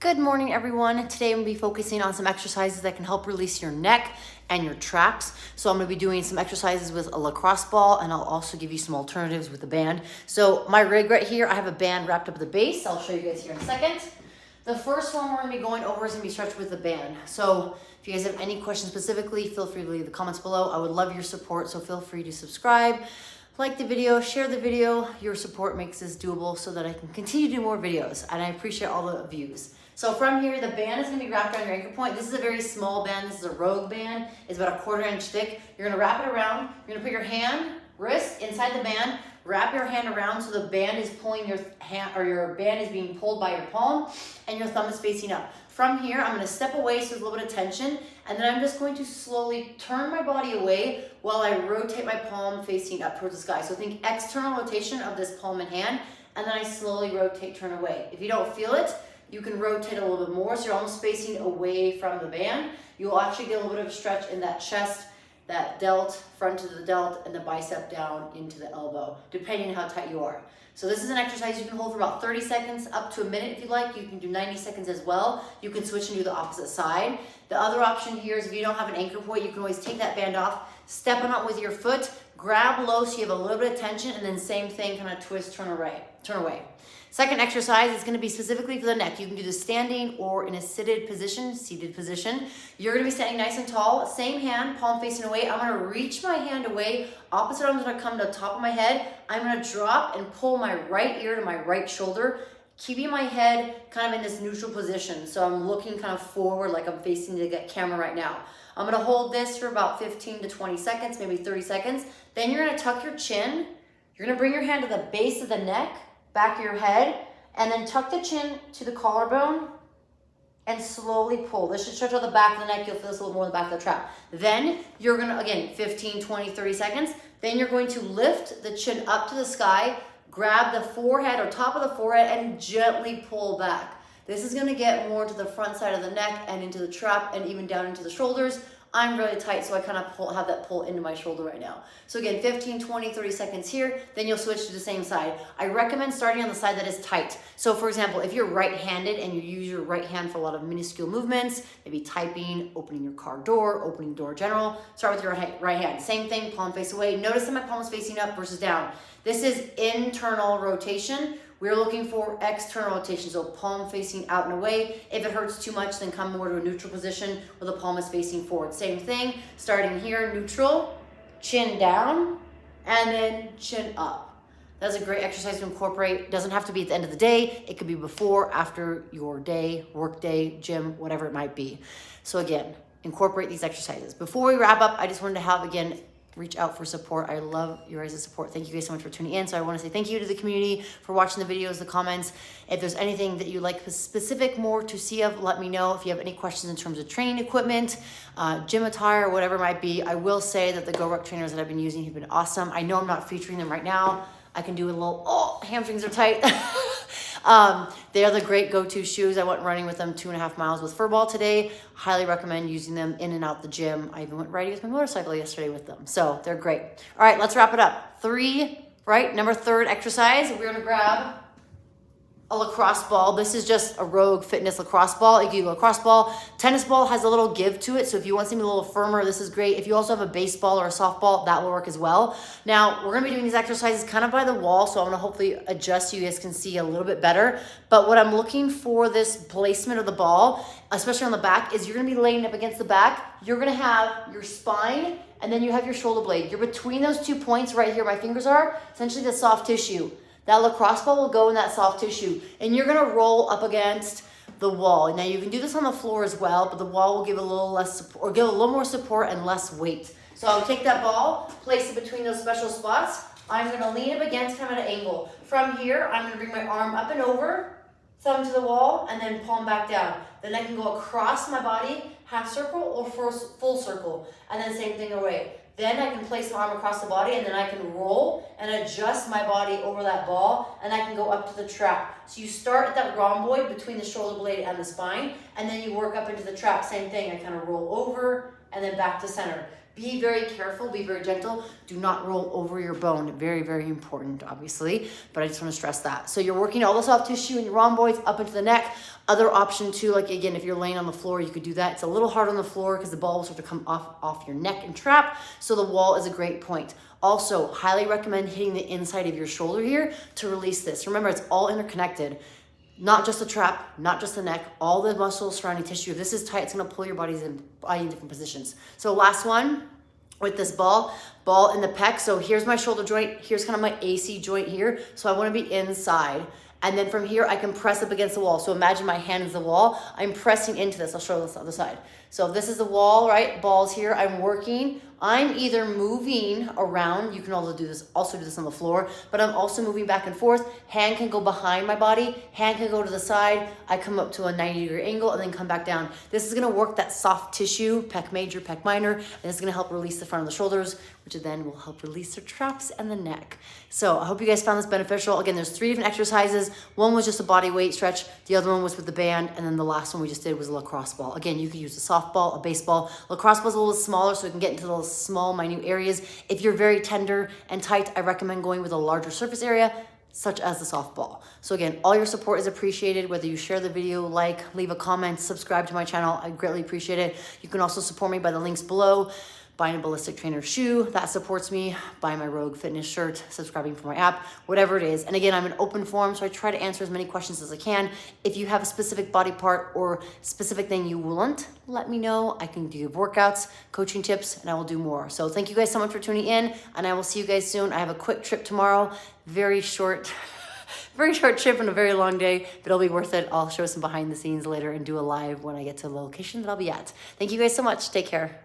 Good morning, everyone. Today I'm gonna be focusing on some exercises that can help release your neck and your traps. So I'm gonna be doing some exercises with a lacrosse ball, and I'll also give you some alternatives with the band. So my rig right here, I have a band wrapped up at the base. I'll show you guys here in a second. The first one we're gonna be going over is gonna be stretched with the band. So if you guys have any questions specifically, feel free to leave the comments below. I would love your support, so feel free to subscribe, like the video, share the video. Your support makes this doable so that I can continue to do more videos, and I appreciate all the views. So from here, the band is gonna be wrapped around your anchor point. This is a very small band. This is a rogue band. It's about a 1/4 inch thick. You're gonna wrap it around. You're gonna put your hand, wrist inside the band, wrap your hand around so the band is pulling your hand, or your band is being pulled by your palm, and your thumb is facing up. From here, I'm gonna step away so there's a little bit of tension, and then I'm just going to slowly turn my body away while I rotate my palm facing up towards the sky. So think external rotation of this palm and hand, and then I slowly rotate, turn away. If you don't feel it, you can rotate a little bit more, so you're almost facing away from the band. You'll actually get a little bit of a stretch in that chest, that delt, front of the delt, and the bicep down into the elbow, depending on how tight you are. So this is an exercise you can hold for about 30 seconds, up to a minute if you like. You can do 90 seconds as well. You can switch and do the opposite side. The other option here is if you don't have an anchor point, you can always take that band off, step on it with your foot, grab low so you have a little bit of tension, and then same thing, kind of twist, turn away. Second exercise is gonna be specifically for the neck. You can do this standing or in a seated position. You're gonna be standing nice and tall, same hand, palm facing away. I'm gonna reach my hand away, opposite arm's gonna come to the top of my head. I'm gonna drop and pull my right ear to my right shoulder, keeping my head kind of in this neutral position. So I'm looking kind of forward like I'm facing the camera right now. I'm gonna hold this for about 15 to 20 seconds, maybe 30 seconds. Then you're gonna tuck your chin. You're gonna bring your hand to the base of the neck, back of your head, and then tuck the chin to the collarbone and slowly pull. This should stretch out the back of the neck. You'll feel this a little more in the back of the trap. Then you're gonna, again, 15, 20, 30 seconds. Then you're going to lift the chin up to the sky, grab the forehead or top of the forehead, and gently pull back. This is gonna get more to the front side of the neck and into the trap and even down into the shoulders. I'm really tight, so I kind of have that pull into my shoulder right now. So again, 15, 20, 30 seconds here, then you'll switch to the same side. I recommend starting on the side that is tight. So for example, if you're right-handed and you use your right hand for a lot of minuscule movements, maybe typing, opening your car door, opening the door in general, start with your right hand. Same thing, palm face away. Notice that my palm is facing up versus down. This is internal rotation. We're looking for external rotation, so palm facing out and away. If it hurts too much, then come more to a neutral position where the palm is facing forward. Same thing, starting here, neutral, chin down, and then chin up. That's a great exercise to incorporate. It doesn't have to be at the end of the day. It could be before, after your day, work day, gym, whatever it might be. So again, incorporate these exercises. Before we wrap up, I just wanted to have, again, reach out for support. I love your guys' support. Thank you guys so much for tuning in. So I want to say thank you to the community for watching the videos, the comments. If there's anything that you like specific more to see of, let me know. If you have any questions in terms of training equipment, gym attire, whatever it might be. I will say that the GoRuck trainers that I've been using have been awesome. I know I'm not featuring them right now. I can do a little, hamstrings are tight. They are the great go-to shoes. I went running with them 2.5 miles with Furball today. Highly recommend using them in and out the gym. I even went riding with my motorcycle yesterday with them. So they're great. All right, let's wrap it up. Number third exercise, we're gonna grab a lacrosse ball. This is just a rogue fitness lacrosse ball. You can do a lacrosse ball. Tennis ball has a little give to it, so if you want something a little firmer, this is great. If you also have a baseball or a softball, that will work as well. Now, we're gonna be doing these exercises kind of by the wall, so I'm gonna hopefully adjust so you guys can see a little bit better. But what I'm looking for this placement of the ball, especially on the back, is you're gonna be laying up against the back. You're gonna have your spine, and then you have your shoulder blade. You're between those 2 points right here, my fingers are, essentially the soft tissue. That lacrosse ball will go in that soft tissue, and you're gonna roll up against the wall. Now you can do this on the floor as well, but the wall will give a little less support, or give a little more support and less weight. So I'll take that ball, place it between those special spots. I'm gonna lean up against kind of at an angle. From here, I'm gonna bring my arm up and over, thumb to the wall, and then palm back down. Then I can go across my body, half circle or full circle, and then same thing away. Then I can place my arm across the body, and then I can roll and adjust my body over that ball, and I can go up to the trap. So you start at that rhomboid between the shoulder blade and the spine, and then you work up into the trap. Same thing, I kind of roll over, and then back to center. Be very careful, be very gentle. Do not roll over your bone. Very, very important, obviously, but I just want to stress that. So you're working all the soft tissue in your rhomboids up into the neck. Other option too, like again, if you're laying on the floor, you could do that. It's a little hard on the floor because the ball will start to come off your neck and trap. So the wall is a great point. Also, highly recommend hitting the inside of your shoulder here to release this. Remember, it's all interconnected. Not just the trap, not just the neck, all the muscles surrounding tissue. If this is tight, it's gonna pull your body in different positions. So last one with this ball in the pec. So here's my shoulder joint, here's kind of my AC joint here. So I wanna be inside. And then from here, I can press up against the wall. So imagine my hand is the wall. I'm pressing into this. I'll show you this other side. So if this is the wall, right? Ball's here, I'm working. I'm either moving around, you can also do this on the floor, but I'm also moving back and forth. Hand can go behind my body, hand can go to the side. I come up to a 90-degree angle and then come back down. This is gonna work that soft tissue, pec major, pec minor, and it's gonna help release the front of the shoulders, which then will help release the traps and the neck. So I hope you guys found this beneficial. Again, there's 3 different exercises. One was just a body weight stretch. The other one was with the band. And then the last one we just did was a lacrosse ball. Again, you could use a softball, a baseball. Lacrosse ball's a little smaller so we can get into those small, minute areas. If you're very tender and tight, I recommend going with a larger surface area, such as the softball. So again, all your support is appreciated, whether you share the video, like, leave a comment, subscribe to my channel. I greatly appreciate it. You can also support me by the links below. Buying a ballistic trainer shoe, that supports me. Buying my Rogue Fitness shirt, subscribing for my app, whatever it is. And again, I'm an open forum, so I try to answer as many questions as I can. If you have a specific body part or specific thing you want, let me know. I can give workouts, coaching tips, and I will do more. So thank you guys so much for tuning in, and I will see you guys soon. I have a quick trip tomorrow, very short trip and a very long day, but it'll be worth it. I'll show some behind the scenes later and do a live when I get to the location that I'll be at. Thank you guys so much. Take care.